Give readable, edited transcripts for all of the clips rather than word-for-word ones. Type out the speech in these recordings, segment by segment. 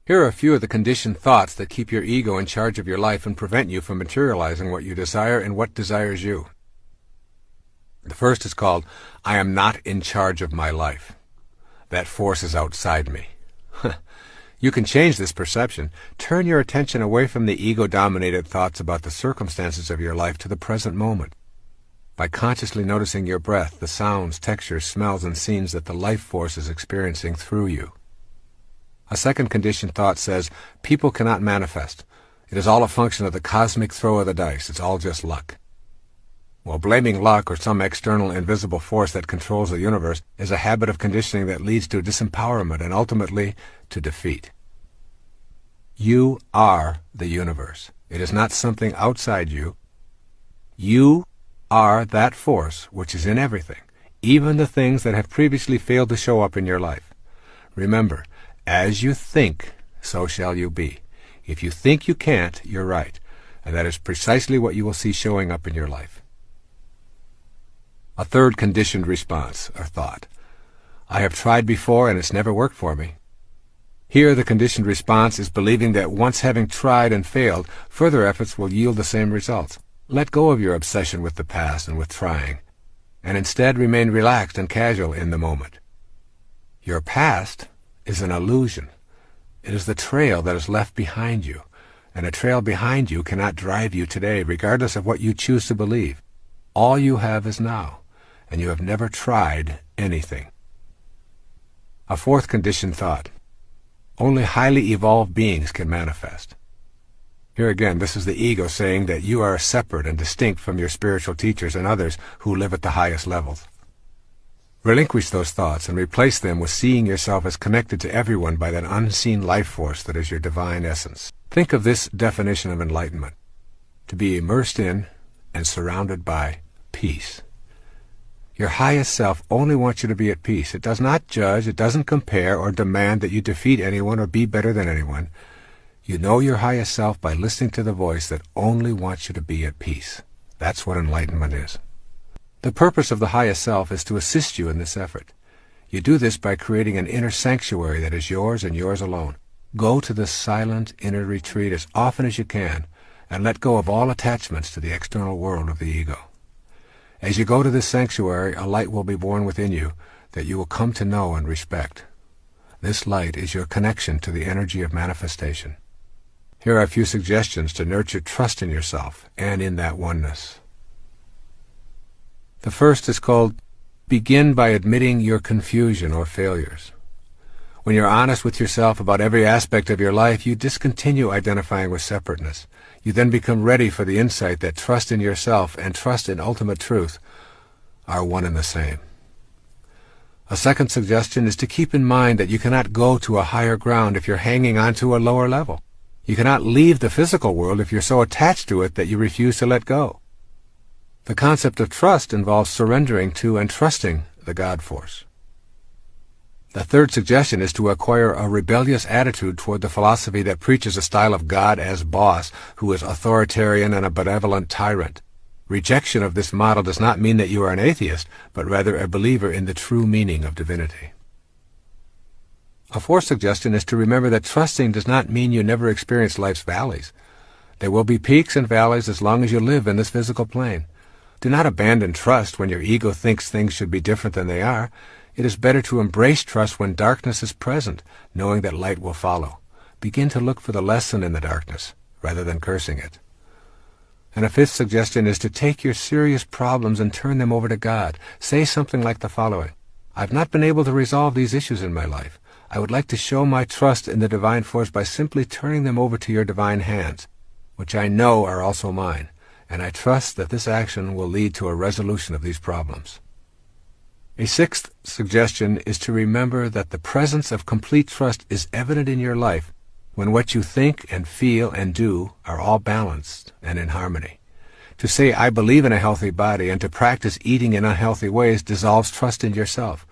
Here are a few of the conditioned thoughts that keep your ego in charge of your life and prevent you from materializing what you desire and what desires you. The first is called, I am not in charge of my life. That force is outside me. You can change this perception. Turn your attention away from the ego-dominated thoughts about the circumstances of your life to the present moment. By consciously noticing your breath, the sounds, textures, smells, and scenes that the life force is experiencing through you. A second conditioned thought says, people cannot manifest. It is all a function of the cosmic throw of the dice. It's all just luck. Well, blaming luck or some external invisible force that controls the universe is a habit of conditioning that leads to disempowerment and ultimately to defeat. You are the universe. It is not something outside you. You are that force which is in everything, even the things that have previously failed to show up in your life. Remember, as you think, so shall you be. If you think you can't, you're right, and that is precisely what you will see showing up in your life. A third conditioned response, or thought. I have tried before and it's never worked for me. Here the conditioned response is believing that once having tried and failed, further efforts will yield the same results. Let go of your obsession with the past and with trying, and instead remain relaxed and casual in the moment. Your past is an illusion. It is the trail that is left behind you, and a trail behind you cannot drive you today, regardless of what you choose to believe. All you have is now, and you have never tried anything. A fourth conditioned thought. Only highly evolved beings can manifest. Here again, this is the ego saying that you are separate and distinct from your spiritual teachers and others who live at the highest levels. Relinquish those thoughts and replace them with seeing yourself as connected to everyone by that unseen life force that is your divine essence. Think of this definition of enlightenment: to be immersed in and surrounded by peace. Your highest self only wants you to be at peace. It does not judge, it doesn't compare or demand that you defeat anyone or be better than anyone. You know your highest self by listening to the voice that only wants you to be at peace. That's what enlightenment is. The purpose of the highest self is to assist you in this effort. You do this by creating an inner sanctuary that is yours and yours alone. Go to this silent inner retreat as often as you can and let go of all attachments to the external world of the ego. As you go to this sanctuary, a light will be born within you that you will come to know and respect. This light is your connection to the energy of manifestation. Here are a few suggestions to nurture trust in yourself and in that oneness. The first is called, begin by admitting your confusion or failures. When you're honest with yourself about every aspect of your life, you discontinue identifying with separateness. You then become ready for the insight that trust in yourself and trust in ultimate truth are one and the same. A second suggestion is to keep in mind that you cannot go to a higher ground if you're hanging on to a lower level. You cannot leave the physical world if you're so attached to it that you refuse to let go. The concept of trust involves surrendering to and trusting the God force. The third suggestion is to acquire a rebellious attitude toward the philosophy that preaches a style of God as boss, who is authoritarian and a benevolent tyrant. Rejection of this model does not mean that you are an atheist, but rather a believer in the true meaning of divinity. A fourth suggestion is to remember that trusting does not mean you never experience life's valleys. There will be peaks and valleys as long as you live in this physical plane. Do not abandon trust when your ego thinks things should be different than they are. It is better to embrace trust when darkness is present, knowing that light will follow. Begin to look for the lesson in the darkness, rather than cursing it. And a fifth suggestion is to take your serious problems and turn them over to God. Say something like the following: I've not been able to resolve these issues in my life. I would like to show my trust in the divine force by simply turning them over to your divine hands, which I know are also mine, and I trust that this action will lead to a resolution of these problems. A sixth suggestion is to remember that the presence of complete trust is evident in your life when what you think and feel and do are all balanced and in harmony. To say, I believe in a healthy body, and to practice eating in unhealthy ways dissolves trust in yourself.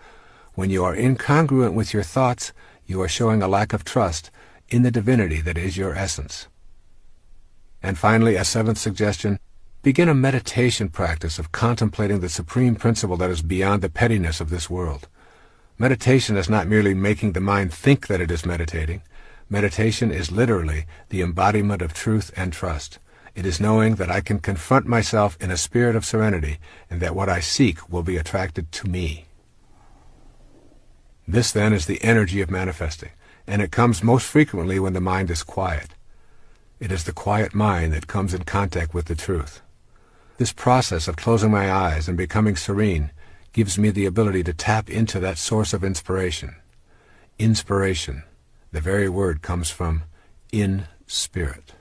When you are incongruent with your thoughts, you are showing a lack of trust in the divinity that is your essence. And finally, a seventh suggestion: begin a meditation practice of contemplating the supreme principle that is beyond the pettiness of this world. Meditation is not merely making the mind think that it is meditating, Meditation is literally the embodiment of truth and trust. It is knowing that I can confront myself in a spirit of serenity and that what I seek will be attracted to me. This, then, is the energy of manifesting, and it comes most frequently when the mind is quiet. It is the quiet mind that comes in contact with the truth. This process of closing my eyes and becoming serene gives me the ability to tap into that source of inspiration. Inspiration, the very word comes from in spirit.